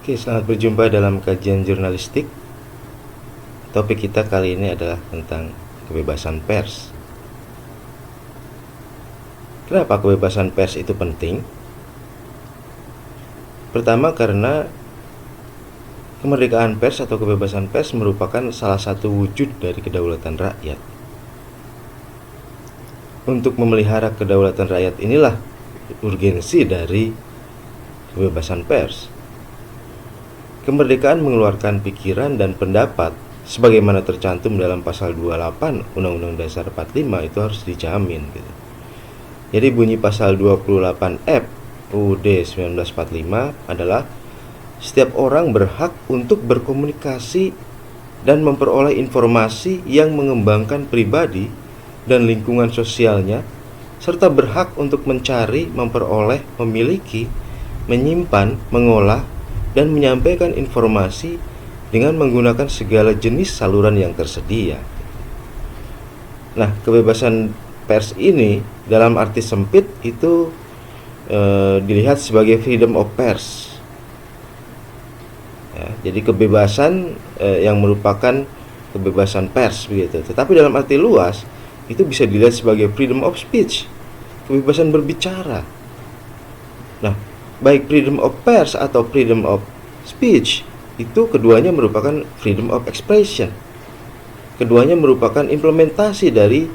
Oke, selamat berjumpa dalam kajian jurnalistik. Topik kita kali ini adalah tentang kebebasan pers. Kenapa kebebasan pers itu penting? Pertama, karena kemerdekaan pers atau kebebasan pers merupakan salah satu wujud dari kedaulatan rakyat. Untuk memelihara kedaulatan rakyat inilah urgensi dari kebebasan pers. Kemerdekaan mengeluarkan pikiran dan pendapat sebagaimana tercantum dalam pasal 28 Undang-Undang Dasar 45 itu harus dijamin gitu. Jadi bunyi pasal 28F UUD 1945 adalah setiap orang berhak untuk berkomunikasi dan memperoleh informasi yang mengembangkan pribadi dan lingkungan sosialnya, serta berhak untuk mencari, memperoleh, memiliki, menyimpan, mengolah, dan menyampaikan informasi dengan menggunakan segala jenis saluran yang tersedia. Nah, kebebasan pers ini dalam arti sempit itu dilihat sebagai freedom of pers. Ya, jadi kebebasan yang merupakan kebebasan pers begitu. Tetapi dalam arti luas itu bisa dilihat sebagai freedom of speech, kebebasan berbicara. Nah, baik freedom of pers atau freedom of speech itu keduanya merupakan freedom of expression. Keduanya merupakan implementasi dari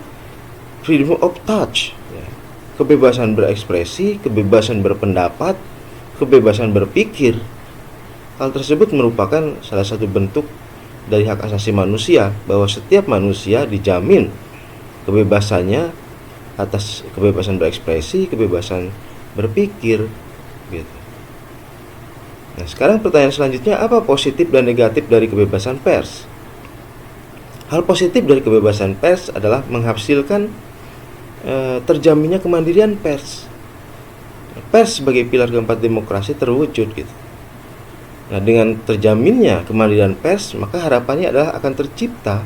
freedom of touch, ya. Kebebasan berekspresi, kebebasan berpendapat, kebebasan berpikir. Hal tersebut merupakan salah satu bentuk dari hak asasi manusia, bahwa setiap manusia dijamin kebebasannya atas kebebasan berekspresi, kebebasan berpikir gitu. Nah, sekarang pertanyaan selanjutnya, apa positif dan negatif dari kebebasan pers? Hal positif dari kebebasan pers adalah menghasilkan terjaminnya kemandirian pers. Pers sebagai pilar keempat demokrasi terwujud gitu. Nah, dengan terjaminnya kemandirian pers, maka harapannya adalah akan tercipta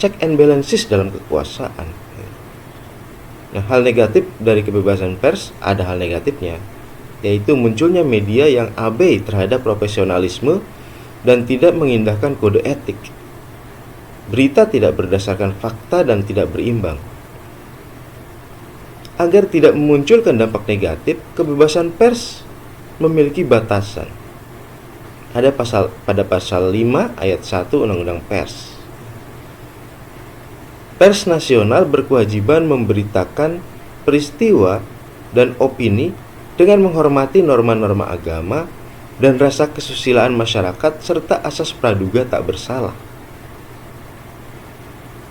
check and balances dalam kekuasaan. Nah, hal negatif dari kebebasan pers, ada hal negatifnya, yaitu munculnya media yang abai terhadap profesionalisme dan tidak mengindahkan kode etik. Berita tidak berdasarkan fakta dan tidak berimbang. Agar tidak memunculkan dampak negatif, kebebasan pers memiliki batasan. Ada pada pasal 5 ayat 1 Undang-Undang Pers. Pers nasional berkewajiban memberitakan peristiwa dan opini dengan menghormati norma-norma agama dan rasa kesusilaan masyarakat serta asas praduga tak bersalah.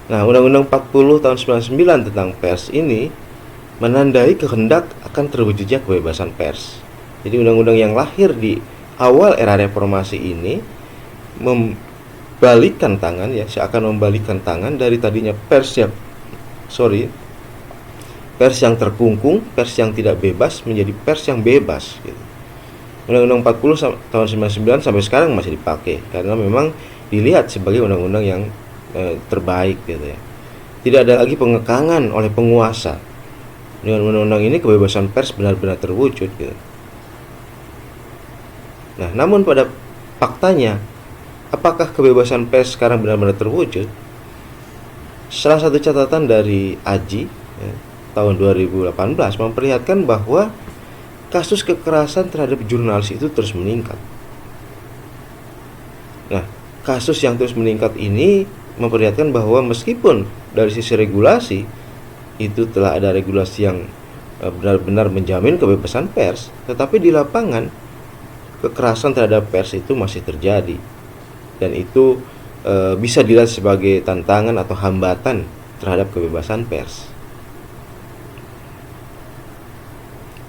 Nah, Undang-Undang 40 tahun 99 tentang pers ini menandai kehendak akan terwujudnya kebebasan pers. Jadi undang-undang yang lahir di awal era reformasi ini membalikkan tangan, ya, seakan membalikkan tangan dari tadinya pers yang terkungkung, pers yang tidak bebas menjadi pers yang bebas gitu. Undang-Undang 40 tahun 99 sampai sekarang masih dipakai karena memang dilihat sebagai undang-undang yang terbaik gitu ya. Tidak ada lagi pengekangan oleh penguasa. Dengan undang-undang ini kebebasan pers benar-benar terwujud gitu. Nah, namun pada faktanya, apakah kebebasan pers sekarang benar-benar terwujud? Salah satu catatan dari AJI ya, tahun 2018 memperlihatkan bahwa kasus kekerasan terhadap jurnalis itu terus meningkat. Nah, kasus yang terus meningkat ini memperlihatkan bahwa meskipun dari sisi regulasi itu telah ada regulasi yang benar-benar menjamin kebebasan pers, tetapi di lapangan kekerasan terhadap pers itu masih terjadi, dan itu bisa dilihat sebagai tantangan atau hambatan terhadap kebebasan pers.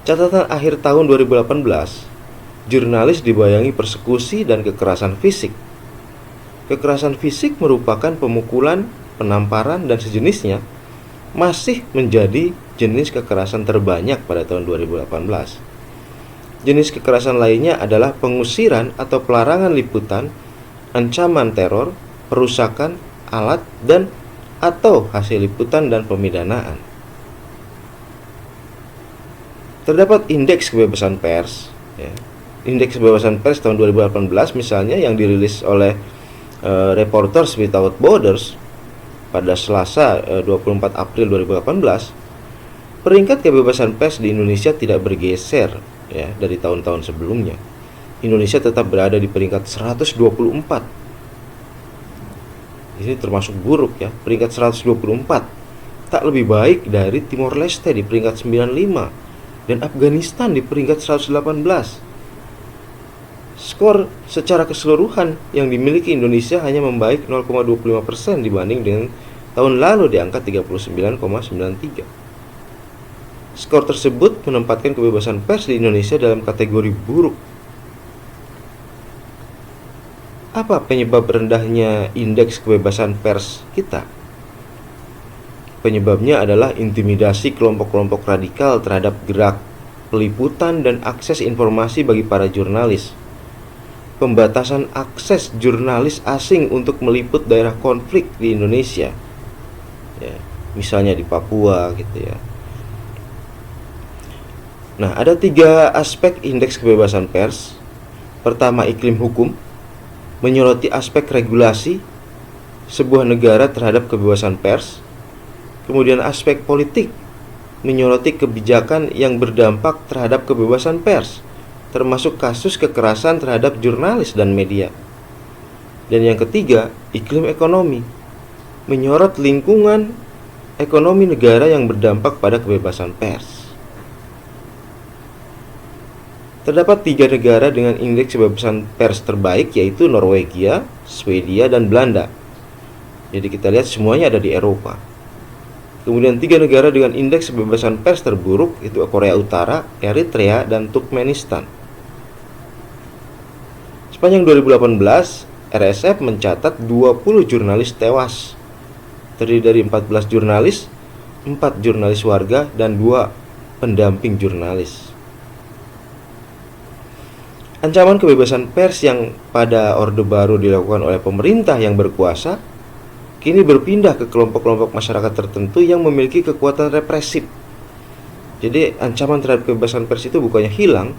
Catatan akhir tahun 2018, jurnalis dibayangi persekusi dan kekerasan fisik. Kekerasan fisik merupakan pemukulan, penamparan, dan sejenisnya masih menjadi jenis kekerasan terbanyak pada tahun 2018. Jenis kekerasan lainnya adalah pengusiran atau pelarangan liputan, ancaman teror, perusakan alat dan atau hasil liputan dan pemidanaan. Terdapat indeks kebebasan pers ya, Indeks kebebasan pers tahun 2018 misalnya yang dirilis oleh Reporters Without Borders pada Selasa 24 April 2018, peringkat kebebasan pers di Indonesia tidak bergeser ya dari tahun-tahun sebelumnya. Indonesia tetap berada di peringkat 124. Ini termasuk buruk ya, peringkat 124. Tak lebih baik dari Timor Leste di peringkat 95 dan Afghanistan di peringkat 118. Skor secara keseluruhan yang dimiliki Indonesia hanya membaik 0,25% dibanding dengan tahun lalu di angka 39,93. Skor tersebut menempatkan kebebasan pers di Indonesia dalam kategori buruk. Apa penyebab rendahnya indeks kebebasan pers kita? Penyebabnya adalah intimidasi kelompok-kelompok radikal terhadap gerak peliputan dan akses informasi bagi para jurnalis. Pembatasan akses jurnalis asing untuk meliput daerah konflik di Indonesia, ya, misalnya di Papua gitu ya. Nah, ada 3 aspek indeks kebebasan pers. Pertama, iklim hukum, menyoroti aspek regulasi sebuah negara terhadap kebebasan pers. Kemudian aspek politik, menyoroti kebijakan yang berdampak terhadap kebebasan pers, termasuk kasus kekerasan terhadap jurnalis dan media. Dan yang ketiga, iklim ekonomi, menyorot lingkungan ekonomi negara yang berdampak pada kebebasan pers. Terdapat 3 negara dengan indeks kebebasan pers terbaik, yaitu Norwegia, Swedia, dan Belanda. Jadi kita lihat semuanya ada di Eropa. Kemudian 3 negara dengan indeks kebebasan pers terburuk, itu Korea Utara, Eritrea, dan Turkmenistan. Sepanjang 2018, RSF mencatat 20 jurnalis tewas, terdiri dari 14 jurnalis, 4 jurnalis warga, dan 2 pendamping jurnalis. Ancaman kebebasan pers yang pada Orde Baru dilakukan oleh pemerintah yang berkuasa kini berpindah ke kelompok-kelompok masyarakat tertentu yang memiliki kekuatan represif. Jadi ancaman terhadap kebebasan pers itu bukannya hilang,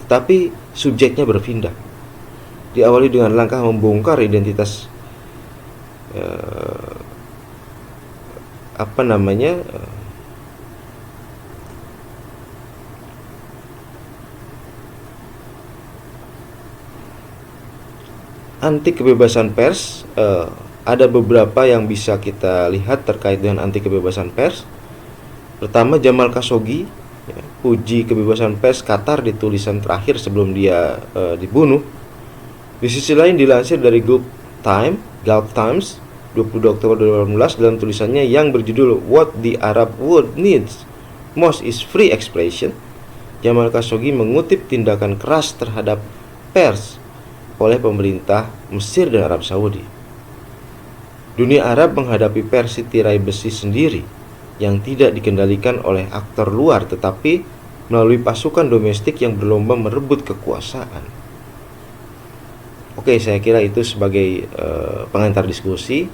tetapi subjeknya berpindah. Diawali dengan langkah membongkar identitas anti kebebasan pers. Ada beberapa yang bisa kita lihat terkait dengan anti kebebasan pers. Pertama, Jamal Khashoggi, ya, puji kebebasan pers Qatar di tulisan terakhir sebelum dia dibunuh. Di sisi lain dilansir dari Gulf Times 22 Oktober 2018 dalam tulisannya yang berjudul What the Arab World Needs Most is Free Expression. Jamal Khashoggi mengutip tindakan keras terhadap pers oleh pemerintah Mesir dan Arab Saudi. Dunia Arab menghadapi Persi tirai besi sendiri yang tidak dikendalikan oleh aktor luar tetapi melalui pasukan domestik yang berlomba merebut kekuasaan. Oke, saya kira itu sebagai pengantar diskusi.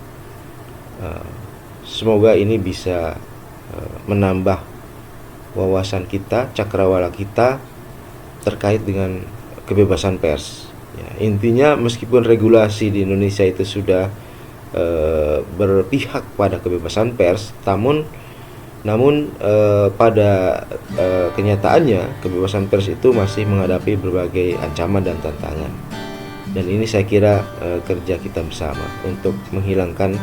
Semoga ini bisa menambah wawasan kita, cakrawala kita terkait dengan kebebasan pers. Ya, intinya meskipun regulasi di Indonesia itu sudah berpihak pada kebebasan pers, namun pada kenyataannya kebebasan pers itu masih menghadapi berbagai ancaman dan tantangan. Dan ini saya kira kerja kita bersama untuk menghilangkan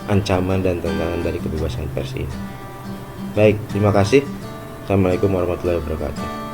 ancaman dan tantangan dari kebebasan pers ini. Baik, terima kasih. Assalamualaikum warahmatullahi wabarakatuh.